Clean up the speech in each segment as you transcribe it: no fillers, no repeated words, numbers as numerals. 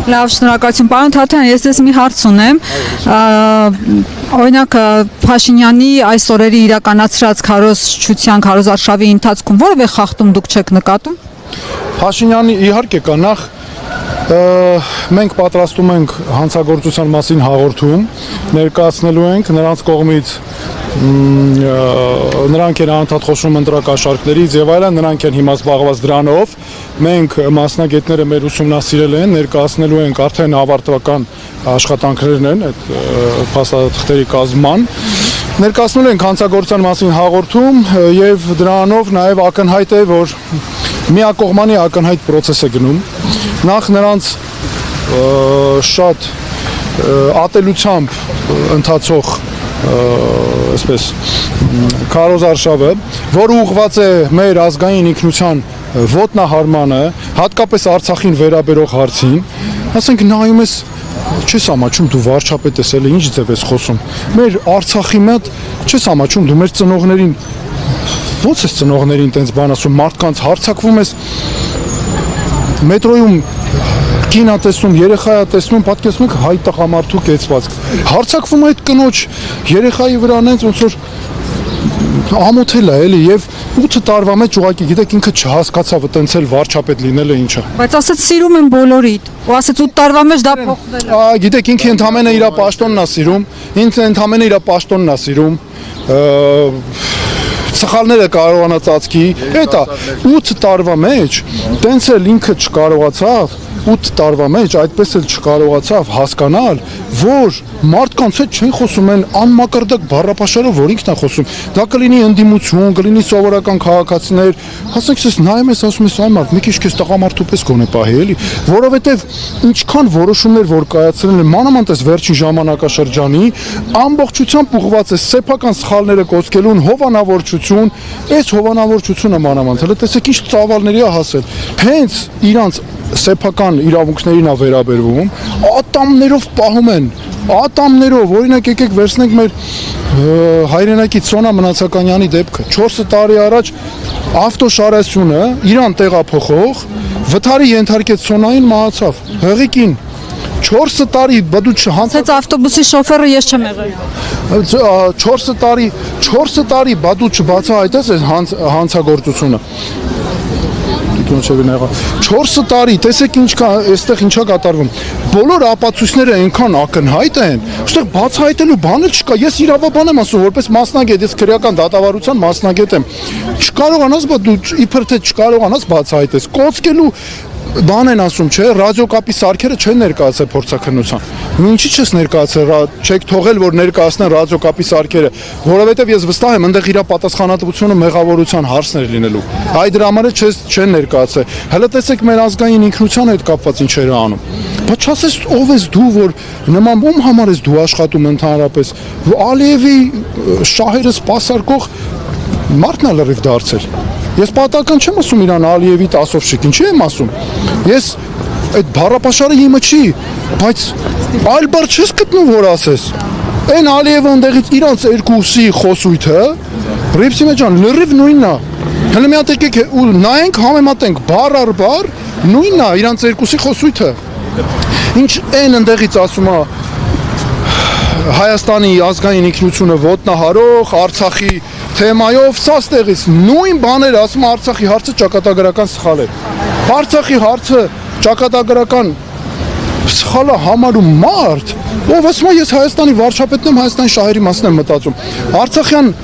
Լավ, շնորհակալություն, պարոն Թաթյան, ես ձեզ մի հարց ունեմ։ Օրինակ Փաշինյանի այս օրերի իրականացրած քարոզչության, քարոզարշավի ընթացքում որևէ խախտում դուք չեք նկատում։ Փաշինյանի իհարկե կա, նախ մենք պատրաստում ենք հանցագործության մասին հաղորդում, ներկայացնելու ենք նրանց կողմից նրանք են անդադ խոսում ընտրակաշառքներից եւ այլն, նրանք են հիմա զբաղված դրանով, մենք մասնագետները մեր ուսումնասիրել են, ներկայացնելու ենք արդեն ավարտական աշխատանքներն են այդ փաստաթղթերի կազմման, ներկայացնելու ենք հանցագործության մասին հաղորդում եւ դրանով նաեւ ակնհայտ է, որ միակողմանի ակնհայտ process է գնում, նախ նրանց շատ ատելությամբ ընթացող այսպես քարոզարշավը, որը ուղղված է մեր ազգային ինքնության ոտնահարմանը, հատկապես Արցախին վերաբերող հարցին, ասենք նայում ես չես ամաչում դու վարչապետ ես, էլի ինչ ձև ես խոսում։ Մեր Արցախի մոտ չես ամաչում դու մեր ծնողներին ո՞նց ես ծնողներին տենց բան ասում, մարդկանց հարձակվում ես մետրոյում կինա տեսնում, երեխայա տեսնում, պատկերացնում եք հայ տղամարդու կեցվածք։ Հարձակվում է այդ կնոջ երեխայի վրա նենց ոնց որ ամոթել է էլի եւ 8 տարվա մեջ ուղղակի գիտեք ինքը չհասկացավ տենց էլ վարչապետ լինելը ինչա։ Բայց ասած սիրում եմ բոլորիդ։ Ու ասած 8 տարվա մեջ դա փոխվել է։ Գիտեք ինքը ընդամենը իր պաշտոնն է սիրում, ինքը ընդամենը իր պաշտոնն է սիրում։ Սխալները կարողանա ծածկի, հետա 8 տարվա մեջ տենց էլ ինքը չկարողացավ 8 տարվա մեջ այդպես էլ չկարողացավ հասկանալ, որ մարդկանց հետ չեն խոսում են անմակարդակ բառապաշարով, որ ինքն է խոսում։ Դա կլինի ընդդիմություն, կլինի սովորական քաղաքացիներ, ասենք ես նայում ես ասում ես այ մարդ, մի քիչ քեզ տղամարդու պես գոնե պահի էլի, որովհետև ինչքան որոշումներ որ կայացրել են մանավանդ այս վերջին ժամանակաշրջանի, ամբողջությամբ ուղղված է սեփական սխալները կոչկելուն հովանավորչություն, այս հովանավորչությունը մանավանդ, հələ տեսեք ինչ ծավալների է հասել։ Հենց իրանց սեփական իրավունքներին է վերաբերվում, ատամներով պահում են, ատամներով, օրինակ եկեք վերցնենք մեր հայրենակից Սոնա Մնացականյանի դեպքը, 4 տարի առաջ ավտոշարասյունը իրան տեղափոխող վթարի ենթարկեց Սոնային մահացավ, հղիկին 4 տարի բդու Հենց ավտոբուսի շոֆերը ես չեմ եղել։ 4 տարի բադու չբացահայտես այս հանցագործությունը։ 4 տարի, տեսեք ինչ կա, այստեղ ինչա կատարվում։ Բոլոր ապացույցները այնքան ակնհայտ են, այստեղ բացահայտելու բան էլ չկա։ Ես իրավաբան եմ ասում, որպես մասնագետ, ես քրեական դատավարության մասնագետ եմ։ Չկարողանաս, դու իբր թե չկարողանաս բացահայտես։ Կոծկելու բան են ասում, չէ, ռադիոկապի սարքերը չեն ներկայացել փորձաքննության։ Ինչի՞ չես ներկայացել, չեք թողել որ ներկայացնեն ռադիոկապի սարքերը, որովհետև ես վստահ եմ, այնտեղ իր պատասխանատվությունը մեղավորության հարցներ լինելու։ Այ դրա համար չեն ներկայացել։ Հələ տեսեք մեր ազգային ինքնության հետ կապված ինչեր է անում։ Բայց չասես ով ես դու, որ նման ում համար ես դու աշխատում ընդհանրապես։ Ալիևի շահերը սպասարկող մարդն է լրիվ դարձել։ Ես պատական չեմ ասում իրան Ալիևի տասովշիկ, ինչի եմ ասում։ Ես այդ բառապաշարը իմը չի, բայց այլ բառ չես գտնում որ ասես։ Այն Ալիևը ընդեղից իրանց երկուսի խոսույթը, Ռիփսիմե ջան, լրիվ նույնն է։ Հələ մի հատ եկեք ու նայենք, համեմատենք բառ առ բառ, նույնն է իրանց երկուսի խոսույթը։ Ինչ այն ընդեղից ասում է Հայաստանի ազգային ինքնությունը ոտնահարող, Արցախի թեմայով սա ստեղից նույն բաներ ասում Արցախի հարցը ճակատագրական սխալ է։ Արցախի հարցը ճակատագրական սխալը համարում մարդ, ով ասում է ես Հայաստանի վարչապետն եմ, Հայաստանի շահերի մասին եմ մտածում։ Արցախյան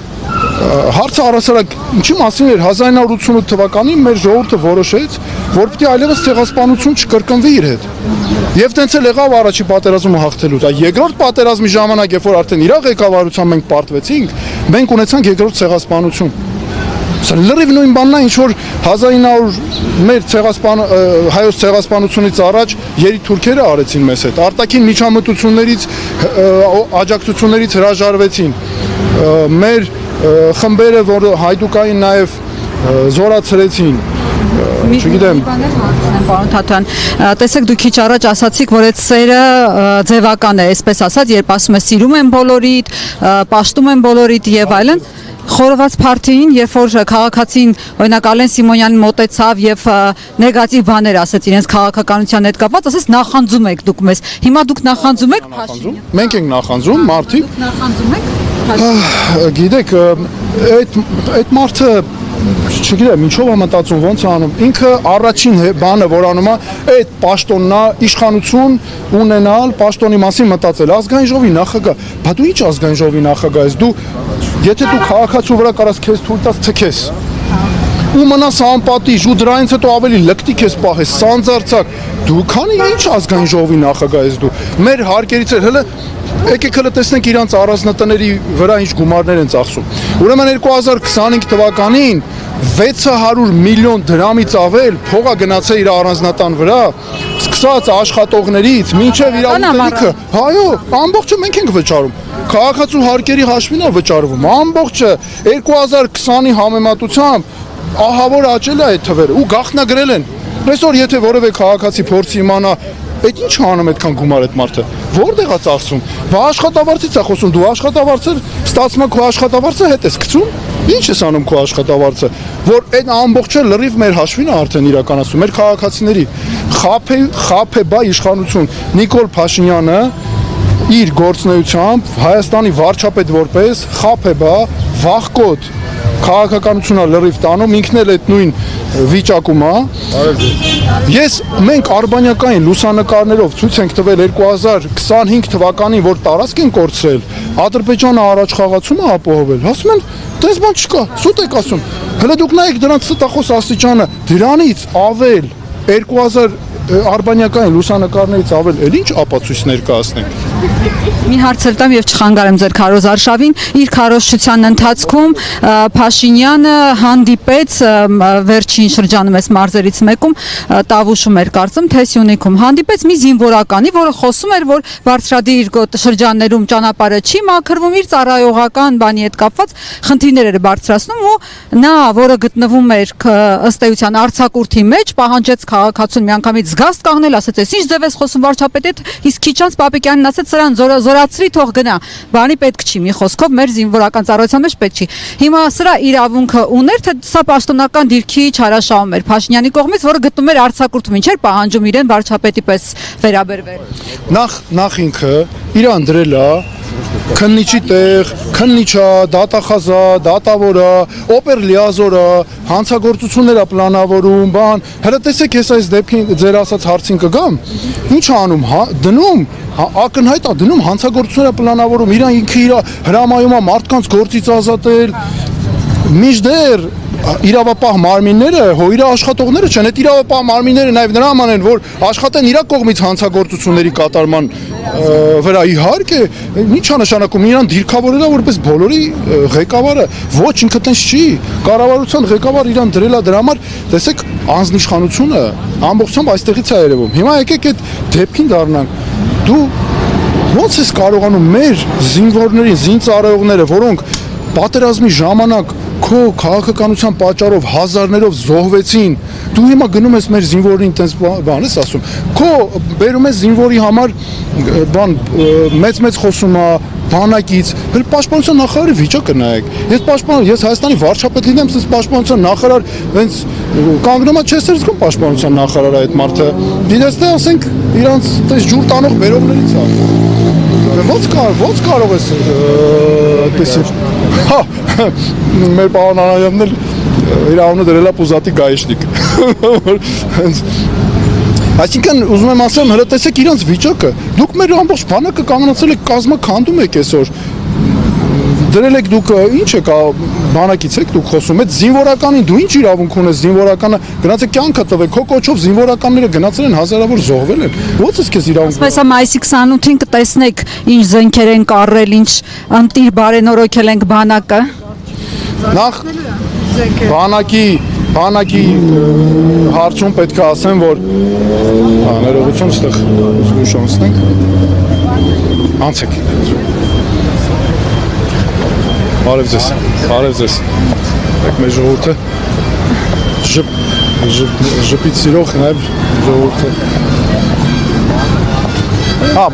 հարցը առասարակ ինչի մասին էր 1988 թվականին մեր ժողովուրդը որոշեց, որ պիտի այլևս ցեղասպանություն չկրկնվի իր հետ։ Եվ տենց էլ եղավ առաջի պատերազմը հաղթելուց։ Երկրորդ պատերազմի ժամանակ, երբ որ արդեն իր ղեկավարությամբ մենք պարտվեցինք, մենք ունեցանք երկրորդ ցեղասպանություն։ Սա լրիվ նույն բանն է, ինչ որ 1900 մեր հայոց ցեղասպանությունից առաջ երիտուրքերը արեցին մեզ հետ։ Արտաքին միջամտություններից, աջակցություններից հրաժարվեցին։ Մեր խմբերը, որ հայդուկային նաև զորացրեցին, չգիտեմ։ Պարոն Թաթյան, տեսեք դուք քիչ առաջ ասացիք, որ այդ սերը ձևական է, այսպես ասած, երբ ասում ես սիրում եմ բոլորիդ, պաշտում եմ բոլորիդ եւ այլն, Խորոված Փարթիին, երբ որ քաղաքացին օրինակ Ալեն Սիմոնյանին մոտեցավ եւ նեգատիվ բաներ ասեց իրենց քաղաքականության հետ կապված, ասես նախանձում եք դուք մեզ։ Հիմա դուք նախանձում եք Փաշինյանին։ Մենք ենք նախանձում, մարդիկ։ Նախանձում եք Գիտեք, այդ մարդը չգիտեմ, ինչով է մտածում, ոնց է անում։ Ինքը առաջին բանը, որ անում է, այդ պաշտոննա իշխանություն ունենալ, պաշտոնի մասին մտածել, ազգային ժողովի նախագահ։ Բա դու ինչ ազգային ժողովի նախագահ ես։ Դու եթե դու քաղաքացու վրա կարաս քեզ թույլ տաս թքես։ Ու մնաս անպատիժ ու դրանից հետո ավելի լկտիկ ես պահես, սանձարցակ։ Դու քանի ինչ ազգային ժողովի նախագահ ես դու։ Մեր հարկերից էլ հələ եկեք հələ տեսնենք իրանց առանձնատների վրա ինչ գումարներ են ծախսում։ Ուրեմն 2025 թվականին 600 միլիոն դրամից ավել փողա գնացել իր առանձնատան վրա, սկսած աշխատողներից մինչև իր ուտելիքը։ Այո, ամբողջը մենք ենք վճարում։ Քաղաքացու հարկերի հաշվին է վճարվում։ Ամբողջը 2020-ի համեմատությամբ ահավոր աճել է այդ թվերը ու գաղտնագրել են։ Այսօր եթե որևէ քաղաքացի փորձի իմանա այդ ինչ անում այդքան գումար այդ մարդը, որտեղ է ծախսում։ Բա աշխատավարձից է խոսում, դու աշխատավարձը ստացվում է քո աշխատավարձը հետ ես գցում։ Ինչ ես անում քո աշխատավարձը, որ այդ ամբողջը լրիվ մեր հաշվին է արդեն իրականացում, մեր քաղաքացիների խափեբա իշխանություն Նիկոլ Փաշինյանը իր գործնեությամբ Հայաստանի վարչապետ որպես խափեբա վախկոտ քաղաքականությունը լրիվ տանում, ինքն էլ այդ նույն վիճակում է։ Մենք արբանյակային լուսանկարներով ցույց ենք տվել 2025 թվականին, որ տարածք են կորցրել, Ադրբեջանը առաջ խաղացումը ապահովել։ Ասում են, դες բան չկա, սուտ եք ասում։ Հələ դուք նայեք դրանց ստախոս աստիճանը, դրանից ավել 2000 արբանյակային լուսանկարներից ավել էլ ինչ ապացույց ներկայացնենք։ Մի հարց էլ տամ եւ չխանգարեմ ձեր քարոզ Արշավին, իր քարոզչության ընթացքում Փաշինյանը հանդիպեց վերջին շրջանում էս մարզերից մեկում Տավուշում էր կարծում, թե Սյունիքում հանդիպեց մի զինվորականի, որը խոսում էր, որ բարձրադիր շրջաններում ճանապարհը չի մաքրվում, իր ծառայողական բանի հետ կապված խնդիրներ էր բարձրացնում ու նա, որը գտնվում էր ըստ էության արձակուրդի մեջ, պահանջեց քաղաքացուն միանգամից զգաստ կանգնել, ասեց, «Էս ինչ ձև ես խոսում վարչապետի հետ», իսկ քիչ անց Պապիկյանին ասեց, «Սրան զորացրի, թող գնա»։ Բանի պետք չի, մի խոսքով մեր զինվորական ծառայության մեջ պետք չի։ Հիմա սրա իրավունքը ուներ, թե սա պաշտոնական դիրքի չարաշահում էր Փաշինյանի կողմից, որը գտնում էր արձակուրդում, ինչեր պահանջում իրեն վարչապետի պես վերաբերվել։ Նախ ինքը իրան դրել է քննիչի տեղ, քննիչա, դատախազա, դատավորա, օպեր լիազորա, հանցագործություններ է պլանավորում, բան։ Հələ տեսեք, ես այս դեպքին ձեր ասած հարցին կգամ։ Ինչ անում, դնում, ակնհայտ է դնում, հանցագործություններ է պլանավորում, իրան ինքը իր հրամայում է մարդկանց գործից ազատել։ Մինչդեռ իրավապահ մարմինները, հո իր աշխատողները չեն, այդ իրավապահ մարմինները նաև նրա համար են, որ աշխատեն իր կողմից հանցագործությունների կատարման վրա, իհարկե, ինչ է նշանակում, իրան դիրքավորել է որպես բոլորի ղեկավարը, ոչ ինքը տենց չի, կառավարության ղեկավար իրան դրել է դրա համար, տեսեք, անձնիշխանությունը ամբողջությամբ այստեղից է երևում։ Հիմա եկեք այդ դեպքին դառնանք։ Դու ո՞նց ես կարողանում մեր զինվորներին, զինծառայողները, որոնք պատերազմի ժամանակ քո քաղաքականության պատճառով հազարներով զոհվեցին, դու հիմա գնում ես մեր զինվորին տես բան ես ասում, քո բերում ես զինվորի համար բան մեծ խոսում է բանակից, հələ պաշտպանության նախարարի վիճակը նայեք։ Ես Հայաստանի վարչապետ լինեմ, ասես պաշտպանության նախարար, հենց կանգնում է չես զգում պաշտպանության նախարարը այդ մարդը։ Դիտես թե ասենք իրանց տես ջուր տանող բերողներից է։ Ո՞նց կարող ես այդպես։ Հա, մեր պարոն Անանյանն էլ իր անունը դրել է Պուզատի գայշնիկ։ Այսինքն ուզում եմ ասեմ, հələ տեսեք իրանց վիճակը։ Դուք մեր ամբողջ բանակը կանգնացել եք կազմաքանդում եք այսօր։ Դրել եք դուք ինչ եք բանակից եք դուք խոսում, այդ զինվորականին դու ինչ իրավունք ունես, զինվորականը գնացեք կյանքը տվեք, քո կոչով զինվորականները գնացել են հազարավոր զոհվել են։ Ո՞նց ես քեզ իրավունք։ Ասես մայիսի 28-ին կտեսնեք ինչ զենքեր են կառել, ինչ անտիր բարենորոգել ենք բանակը։ Նախ բանակի հարցում պետք է ասեմ, որ ներողություն ստեղ զգուշ անցնենք։ Անցեք։ Բարև ձեզ։ Եք մեր ժողովուրդը ժպիտ սիրող նաև ժողովուրդը։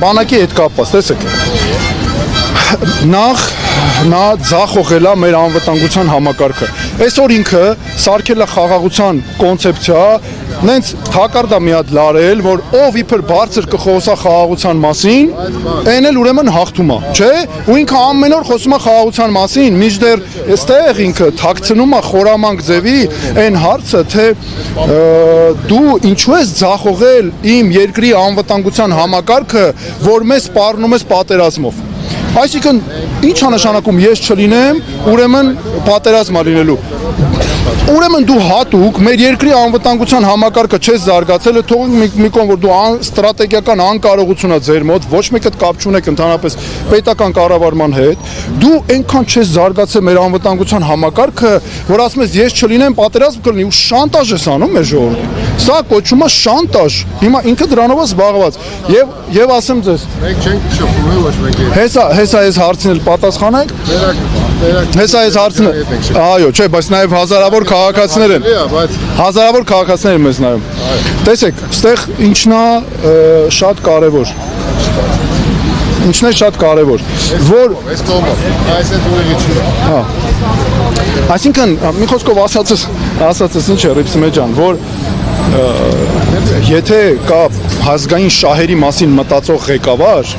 Բանակի հետ կապված, տեսեք։ Նախ նա ձախողել է մեր անվտանգության համակարգը։ Այսօր ինքը սարքել է խաղաղության կոնցեպցիա, նենց հակարդա մի հատ լարել, որ ով իբր բարձր կխոսա խաղաղության մասին, այն էլ ուրեմն հաղթում է, չէ՞։ Ու ինքը ամեն օր խոսում է խաղաղության մասին, մինչդեռ այստեղ ինքը թաքցնում է խորամանկ ձևի այն հարցը, թե դու ինչու ես ձախողել իմ երկրի անվտանգության համակարգը, որ մեզ սպառնում ես պատերազմով։ Այսինքն, ինչ է նշանակում ես չլինեմ, ուրեմն պատերազմ է լինելու։ Ուրեմն դու հատուկ մեր երկրի անվտանգության համակարգը չես զարգացել, թողնենք մի կողմ, որ դու ստրատեգիական անկարողություն է ձեր մոտ, ոչ մեկը կապ չունեք ընդհանրապես պետական կառավարման հետ, դու այնքան չես զարգացել մեր անվտանգության համակարգը, որ ասում ես ես չլինեմ, պատերազմ կլինի ու շանտաժ ես անում մեր ժողովրդին։ Սա կոչվում է շանտաժ։ Հիմա ինքը դրանով է զբաղված։ Եվ ասեմ ձեզ, մենք չենք շփվում ոչ մեկի։ Հեսա այս հարցին էլ պատասխանենք։ Հեսա այս հարցը, այո, չէ, բայց նաև հազարավոր քաղաքացիներ են։ Հազարավոր քաղաքացիներ են մեզ նայում։ Տեսեք, այստեղ ինչն է շատ կարևոր։ Ինչն է շատ կարևոր, որ Այս կողմով, այս է դուրը չի։ Հա։ Այսինքն, մի խոսքով ասածս ինչ է Ռիփսիմե ջան, որ եթե կա ազգային շահերի մասին մտածող ղեկավար,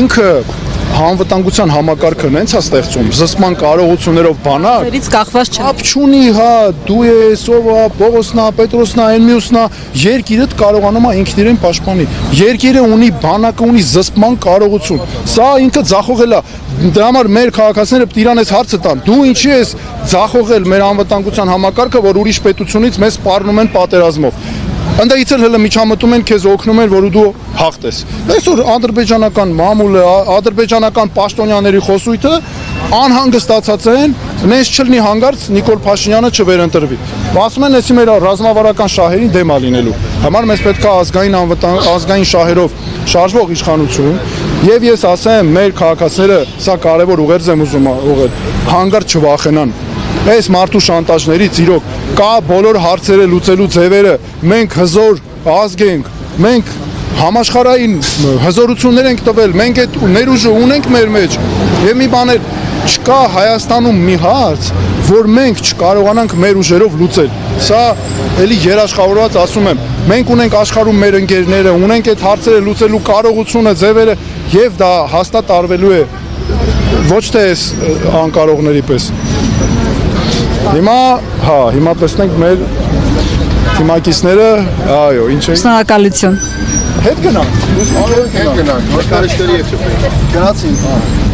ինքը անվտանգության համակարգը նենց է ստեղծում, զսպման կարողություններով բանակ, Դերից կախված չէ։ ապ չունի, հա, դու ես, ով է, Պողոսնա, Պետրոսնա, այն մյուսնա, երկիրդ կարողանում է ինքն իրեն պաշտպանի։ Երկիրը ունի բանակը, ունի զսպման կարողություն։ Սա ինքը ձախողել է։ Դրա համար մեր քաղաքացիները պետք է իրան այս հարցը տան։ Դու ինչի ես ձախողել մեր անվտանգության համակարգը, որ ուրիշ պետությունից մեզ սպառնում են պատերազմով։ Ընդդայից էլ հələ միջամտում են քեզ օգնում են, որ դու հաղթես։ Այսօր ադրբեջանական մամուլը, ադրբեջանական պաշտոնյաների խոսույթը անհանգստացած են, նենց չլինի հանգարց Նիկոլ Փաշինյանը չվերընտրվի։ Ասում են, էսի մեր ռազմավարական շահերին դեմ է լինելու։ Համար մեզ պետք է ազգային շահերով շարժվող իշխանություն, եւ ես ասեմ, մեր քաղաքացիները սա կարևոր ուղերձ եմ ուզում ուղղել, հանգարց չվախենան։ Այս մարդու շանտաժներից իրոք կա բոլոր հարցերը լուծելու ձևերը, մենք հզոր ազգ ենք, մենք համաշխարհային հզորություններ ենք տվել, մենք այդ ներուժը ունենք մեր մեջ եւ մի բան էլ չկա Հայաստանում մի հարց, որ մենք չկարողանանք մեր ուժերով լուծել։ Սա էլի երաշխավորված ասում եմ, մենք ունենք աշխարհում մեր ընկերները, ունենք այդ հարցերը լուծելու կարողությունը, ձևերը եւ դա հաստատ արվելու է ոչ թե այս անկարողների պես։ Հիմա տեսնենք մեր թիմակիցները, այո, ինչ է։ Շնորհակալություն։ Հետ գնանք։ Հետ գնանք, նկարիչների հետ չփենք։ Գնացին։